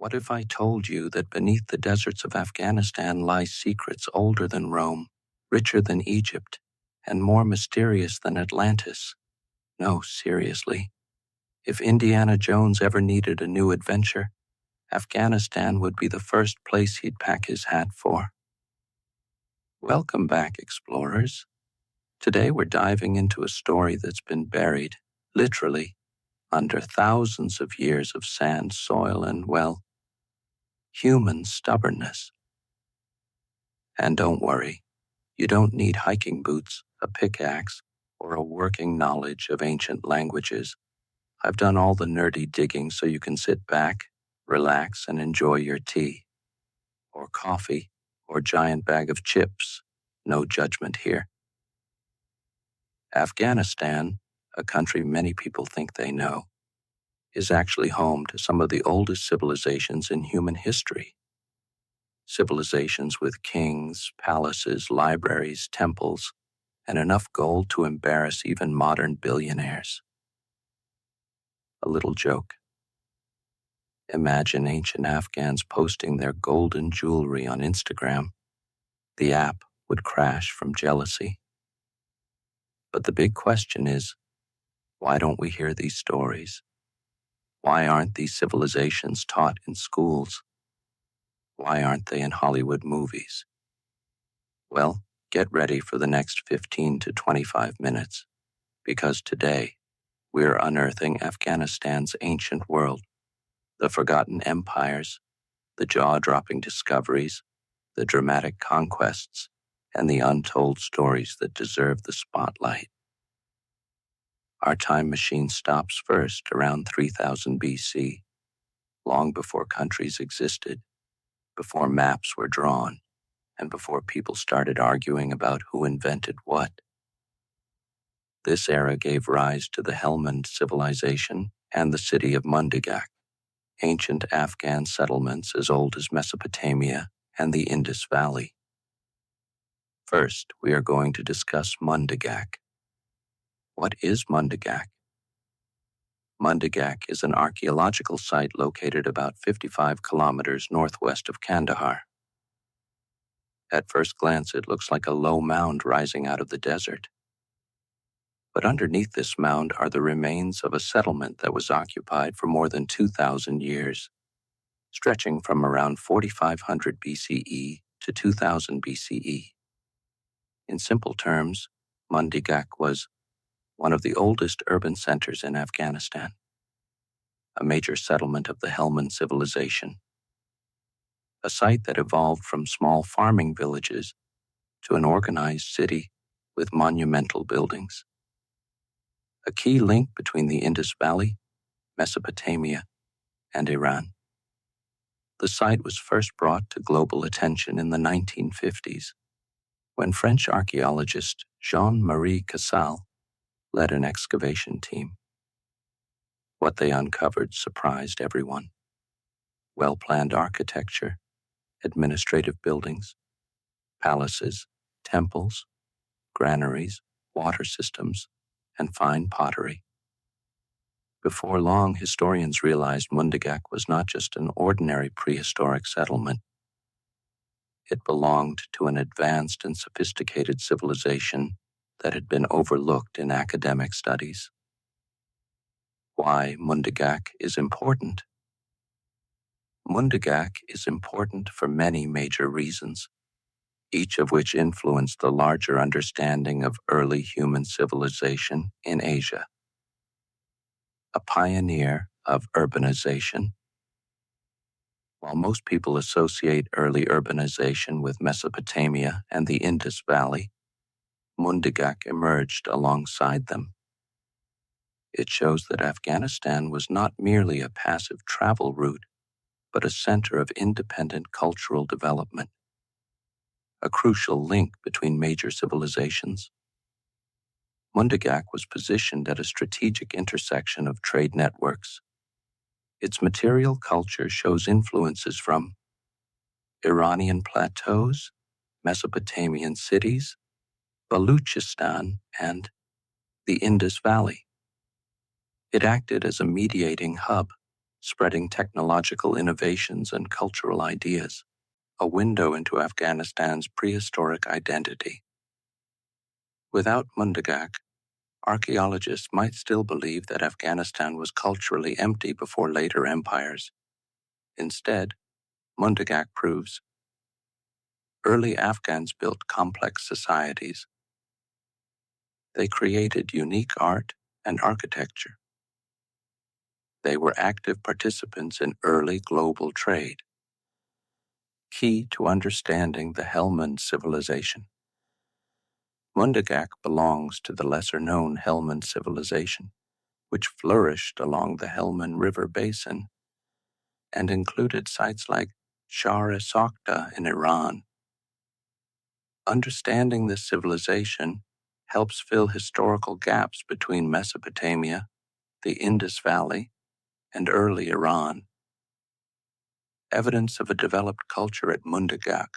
What if I told you that beneath the deserts of Afghanistan lie secrets older than Rome, richer than Egypt, and more mysterious than Atlantis? No, seriously. If Indiana Jones ever needed a new adventure, Afghanistan would be the first place he'd pack his hat for. Welcome back, explorers. Today we're diving into a story that's been buried, literally, under thousands of years of sand, soil, and, well, human stubbornness. And don't worry, you don't need hiking boots, a pickaxe, or a working knowledge of ancient languages. I've done all the nerdy digging so you can sit back, relax, and enjoy your tea, or coffee, or giant bag of chips. No judgment here. Afghanistan, a country many people think they know, is actually home to some of the oldest civilizations in human history. Civilizations with kings, palaces, libraries, temples, and enough gold to embarrass even modern billionaires. A little joke. Imagine ancient Afghans posting their golden jewelry on Instagram. The app would crash from jealousy. But the big question is, why don't we hear these stories? Why aren't these civilizations taught in schools? Why aren't they in Hollywood movies? Well, get ready for the next 15 to 25 minutes, because today we're unearthing Afghanistan's ancient world, the forgotten empires, the jaw-dropping discoveries, the dramatic conquests, and the untold stories that deserve the spotlight. Our time machine stops first around 3000 BC, long before countries existed, before maps were drawn, and before people started arguing about who invented what. This era gave rise to the Helmand Civilization and the city of Mundigak, ancient Afghan settlements as old as Mesopotamia and the Indus Valley. First, we are going to discuss Mundigak. What is Mundigak? Mundigak is an archaeological site located about 55 kilometers northwest of Kandahar. At first glance, it looks like a low mound rising out of the desert. But underneath this mound are the remains of a settlement that was occupied for more than 2,000 years, stretching from around 4500 BCE to 2000 BCE. In simple terms, Mundigak was one of the oldest urban centers in Afghanistan, a major settlement of the Helmand Civilization, a site that evolved from small farming villages to an organized city with monumental buildings. A key link between the Indus Valley, Mesopotamia, and Iran. The site was first brought to global attention in the 1950s, when French archaeologist Jean-Marie Casal led an excavation team. What they uncovered surprised everyone. Well-planned architecture, administrative buildings, palaces, temples, granaries, water systems, and fine pottery. Before long, historians realized Mundigak was not just an ordinary prehistoric settlement. It belonged to an advanced and sophisticated civilization that had been overlooked in academic studies. Why Mundigak is important? Mundigak is important for many major reasons, each of which influenced the larger understanding of early human civilization in Asia. A pioneer of urbanization. While most people associate early urbanization with Mesopotamia and the Indus Valley, Mundigak emerged alongside them. It shows that Afghanistan was not merely a passive travel route, but a center of independent cultural development, a crucial link between major civilizations. Mundigak was positioned at a strategic intersection of trade networks. Its material culture shows influences from Iranian plateaus, Mesopotamian cities, Baluchistan, and the Indus Valley. It acted as a mediating hub, spreading technological innovations and cultural ideas, a window into Afghanistan's prehistoric identity. Without Mundigak, archaeologists might still believe that Afghanistan was culturally empty before later empires. Instead, Mundigak proves early Afghans built complex societies. They created unique art and architecture. They were active participants in early global trade, key to understanding the Helmand Civilization. Mundigak belongs to the lesser-known Helmand Civilization, which flourished along the Helmand River basin and included sites like Shahar-e-Sokhta in Iran. Understanding this civilization helps fill historical gaps between Mesopotamia, the Indus Valley, and early Iran. Evidence of a developed culture at Mundigak.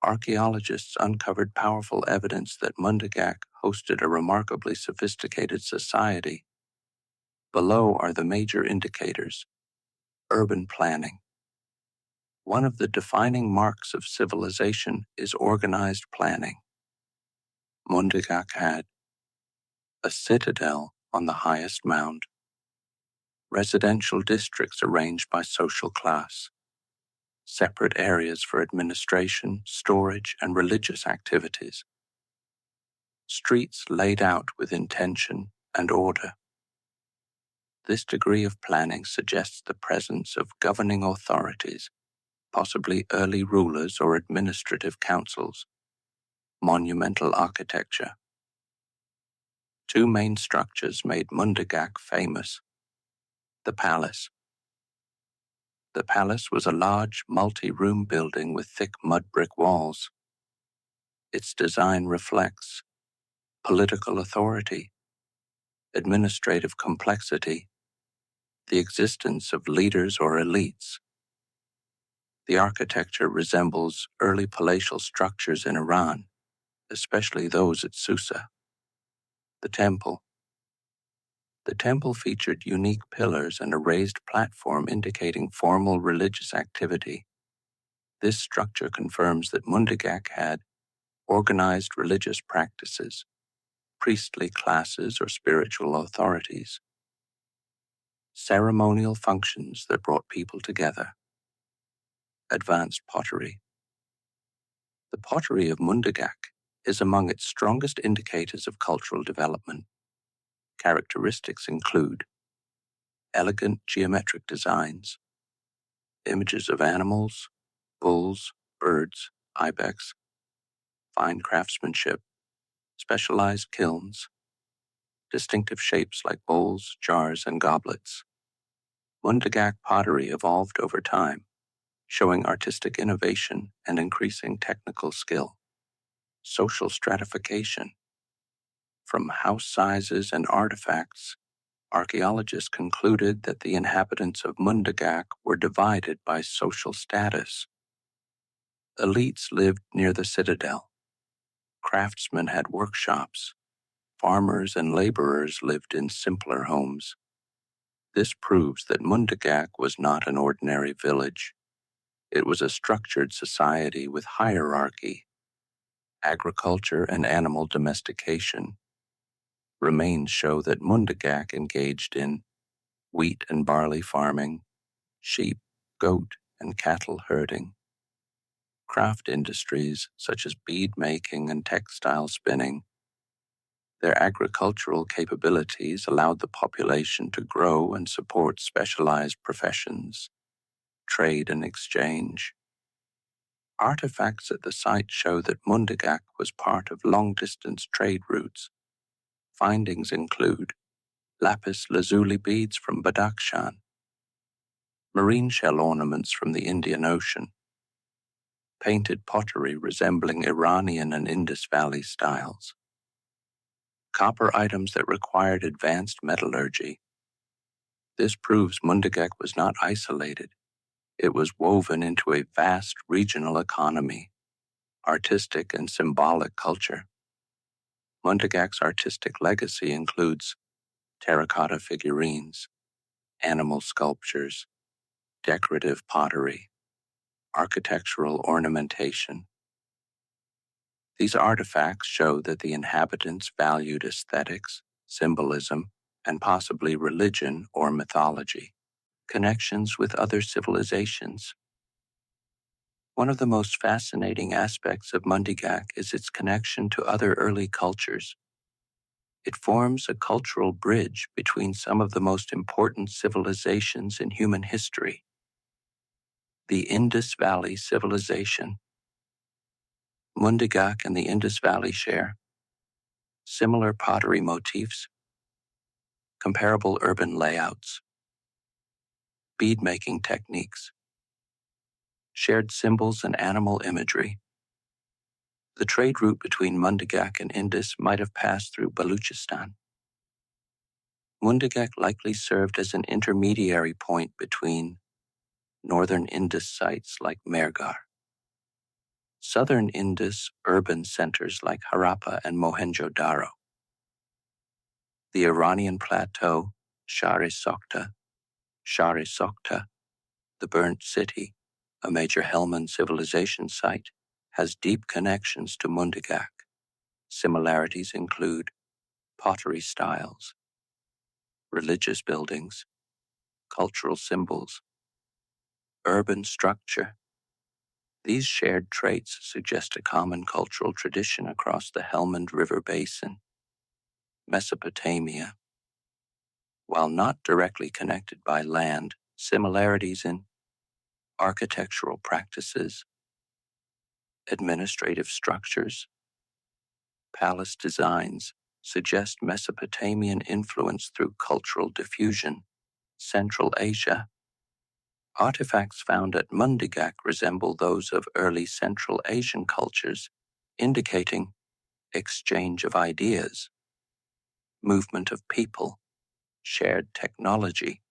Archaeologists uncovered powerful evidence that Mundigak hosted a remarkably sophisticated society. Below are the major indicators. Urban planning. One of the defining marks of civilization is organized planning. Mundigak had a citadel on the highest mound, residential districts arranged by social class, separate areas for administration, storage, and religious activities, streets laid out with intention and order. This degree of planning suggests the presence of governing authorities, possibly early rulers or administrative councils. Monumental architecture. Two main structures made Mundigak famous. The palace. The palace was a large multi-room building with thick mud brick walls. Its design reflects political authority, administrative complexity, the existence of leaders or elites. The architecture resembles early palatial structures in Iran, especially those at Susa. The temple. The temple featured unique pillars and a raised platform indicating formal religious activity. This structure confirms that Mundigak had organized religious practices, priestly classes or spiritual authorities, ceremonial functions that brought people together. Advanced pottery. The pottery of Mundigak is among its strongest indicators of cultural development. Characteristics include elegant geometric designs, images of animals, bulls, birds, ibex, fine craftsmanship, specialized kilns, distinctive shapes like bowls, jars, and goblets. Mundigak pottery evolved over time, showing artistic innovation and increasing technical skill. Social stratification. From house sizes and artifacts, archaeologists concluded that the inhabitants of Mundigak were divided by social status. Elites lived near the citadel. Craftsmen had workshops. Farmers and laborers lived in simpler homes. This proves that Mundigak was not an ordinary village. It was a structured society with hierarchy, agriculture, and animal domestication. Remains show that Mundigak engaged in wheat and barley farming, sheep, goat, and cattle herding. Craft industries such as bead making and textile spinning. Their agricultural capabilities allowed the population to grow and support specialized professions, trade and exchange. Artifacts at the site show that Mundigak was part of long-distance trade routes. Findings include lapis lazuli beads from Badakhshan, marine shell ornaments from the Indian Ocean, painted pottery resembling Iranian and Indus Valley styles, copper items that required advanced metallurgy. This proves Mundigak was not isolated. It was woven into a vast regional economy, artistic and symbolic culture. Mundigak's artistic legacy includes terracotta figurines, animal sculptures, decorative pottery, architectural ornamentation. These artifacts show that the inhabitants valued aesthetics, symbolism, and possibly religion or mythology, connections with other civilizations. One of the most fascinating aspects of Mundigak is its connection to other early cultures. It forms a cultural bridge between some of the most important civilizations in human history. The Indus Valley Civilization. Mundigak and the Indus Valley share similar pottery motifs, comparable urban layouts, bead-making techniques, shared symbols and animal imagery. The trade route between Mundigak and Indus might have passed through Baluchistan. Mundigak likely served as an intermediary point between northern Indus sites like Mehrgarh, southern Indus urban centers like Harappa and Mohenjo-Daro, the Iranian plateau, Shahri Sokta, the burnt city, a major Helmand Civilization site, has deep connections to Mundigak. Similarities include pottery styles, religious buildings, cultural symbols, urban structure. These shared traits suggest a common cultural tradition across the Helmand River Basin. Mesopotamia. While not directly connected by land, similarities in architectural practices, administrative structures, palace designs suggest Mesopotamian influence through cultural diffusion. Central Asia. Artifacts found at Mundigak resemble those of early Central Asian cultures, indicating exchange of ideas, movement of people, shared technology.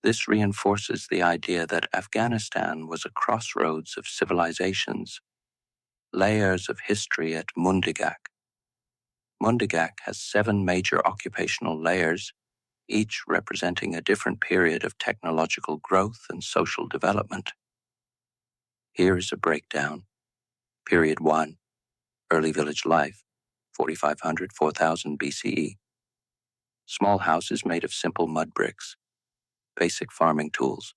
This reinforces the idea that Afghanistan was a crossroads of civilizations, layers of history at Mundigak. Mundigak has 7 major occupational layers, each representing a different period of technological growth and social development. Here is a breakdown. Period 1, early village life, 4500–4000 BCE. Small houses made of simple mud bricks, basic farming tools,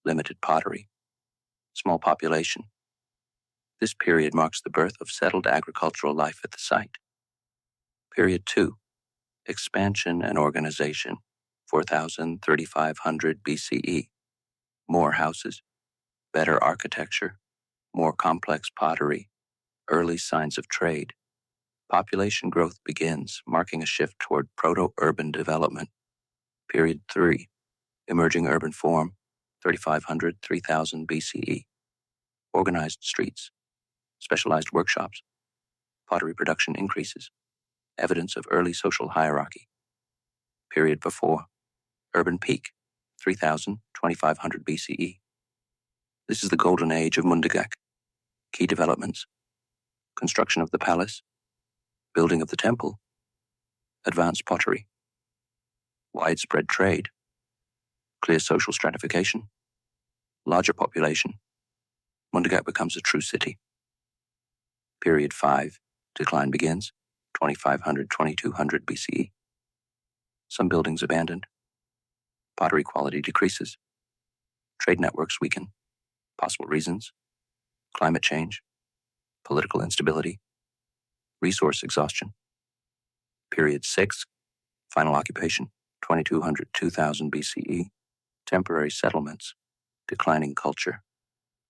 limited pottery, small population. This period marks the birth of settled agricultural life at the site. Period 2, expansion and organization, 4000–3500 BCE. More houses, better architecture, more complex pottery, early signs of trade. Population growth begins, marking a shift toward proto-urban development. Period 3, emerging urban form, 3500–3000 BCE. Organized streets, specialized workshops, pottery production increases, evidence of early social hierarchy. Period before, urban peak, 3000–2500 BCE. This is the golden age of Mundigak. Key developments: construction of the palace, building of the temple, advanced pottery, widespread trade, clear social stratification, larger population. Mundigak becomes a true city. Period 5, decline begins, 2500–2200 BCE. Some buildings abandoned. Pottery quality decreases. Trade networks weaken. Possible reasons: climate change, political instability, resource exhaustion. Period 6, final occupation, 2200–2000 BCE. Temporary settlements, declining culture,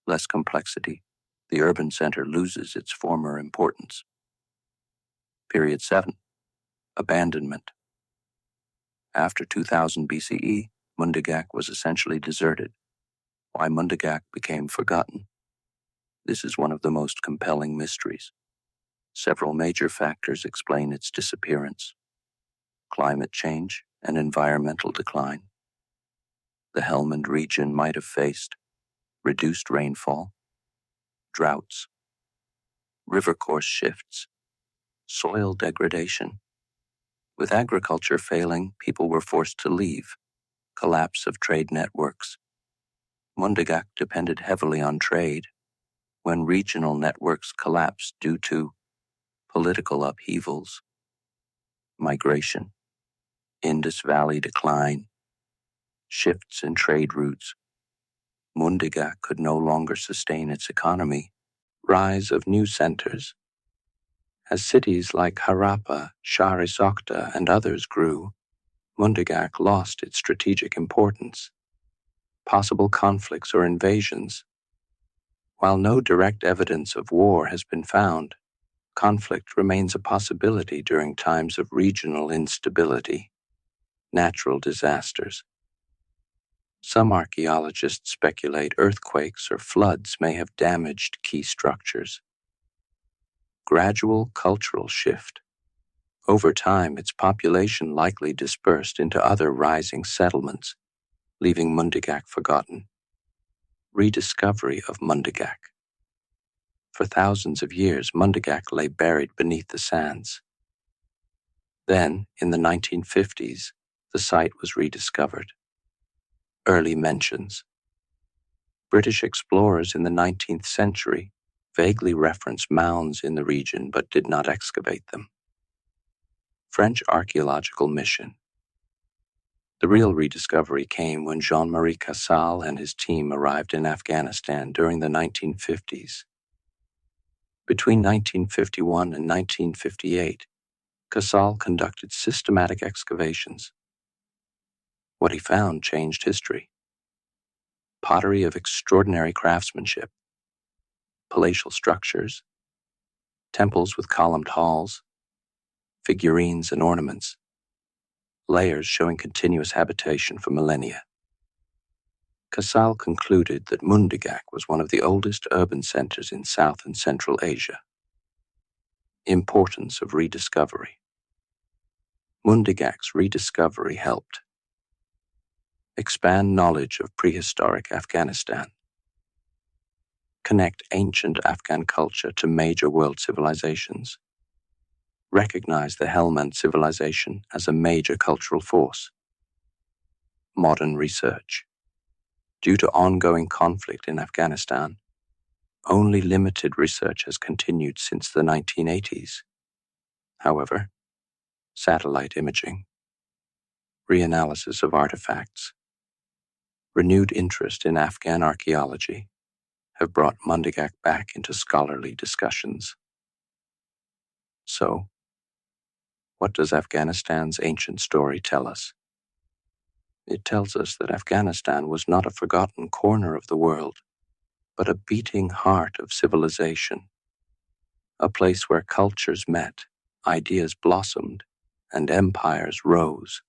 less complexity. The urban center loses its former importance. Period 7, abandonment. After 2000 BCE, Mundigak was essentially deserted. Why Mundigak became forgotten? This is one of the most compelling mysteries. Several major factors explain its disappearance: climate change and environmental decline. The Helmand region might have faced reduced rainfall, droughts, river course shifts, soil degradation. With agriculture failing, people were forced to leave. Collapse of trade networks. Mundigak depended heavily on trade. When regional networks collapsed due to political upheavals, migration, Indus Valley decline, shifts in trade routes, Mundigak could no longer sustain its economy. Rise of new centers. As cities like Harappa, Charisokta, and others grew, Mundigak lost its strategic importance. Possible conflicts or invasions. While no direct evidence of war has been found, conflict remains a possibility during times of regional instability. Natural disasters. Some archaeologists speculate earthquakes or floods may have damaged key structures. Gradual cultural shift. Over time, its population likely dispersed into other rising settlements, leaving Mundigak forgotten. Rediscovery of Mundigak. For thousands of years, Mundigak lay buried beneath the sands. Then, in the 1950s, the site was rediscovered. Early mentions. British explorers in the 19th century vaguely reference mounds in the region but did not excavate them. French archaeological mission. The real rediscovery came when Jean-Marie Casal and his team arrived in Afghanistan during the 1950s. Between 1951 and 1958, Casal conducted systematic excavations. What he found changed history. Pottery of extraordinary craftsmanship, palatial structures, temples with columned halls, figurines and ornaments, layers showing continuous habitation for millennia. Casal concluded that Mundigak was one of the oldest urban centers in South and Central Asia. Importance of rediscovery. Mundigak's rediscovery helped expand knowledge of prehistoric Afghanistan, connect ancient Afghan culture to major world civilizations, recognize the Helmand Civilization as a major cultural force. Modern research. Due to ongoing conflict in Afghanistan, only limited research has continued since the 1980s. However, satellite imaging, reanalysis of artifacts, renewed interest in Afghan archaeology have brought Mundigak back into scholarly discussions. So, what does Afghanistan's ancient story tell us? It tells us that Afghanistan was not a forgotten corner of the world, but a beating heart of civilization, a place where cultures met, ideas blossomed, and empires rose.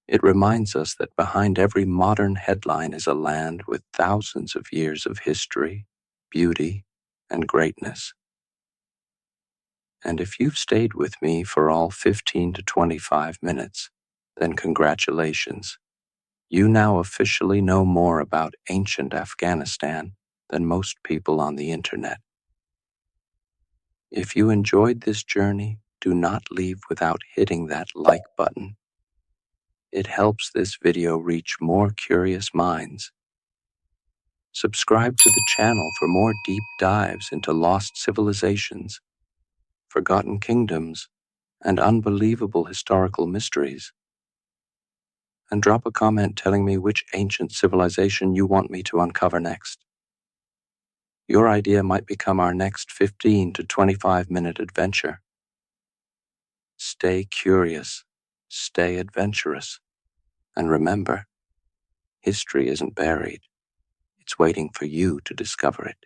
It reminds us that behind every modern headline is a land with thousands of years of history, beauty, and greatness. And if you've stayed with me for all 15 to 25 minutes, then congratulations. You now officially know more about ancient Afghanistan than most people on the internet. If you enjoyed this journey, do not leave without hitting that like button. It helps this video reach more curious minds. Subscribe to the channel for more deep dives into lost civilizations, forgotten kingdoms, and unbelievable historical mysteries. And drop a comment telling me which ancient civilization you want me to uncover next. Your idea might become our next 15 to 25-minute adventure. Stay curious, stay adventurous, and remember, history isn't buried. It's waiting for you to discover it.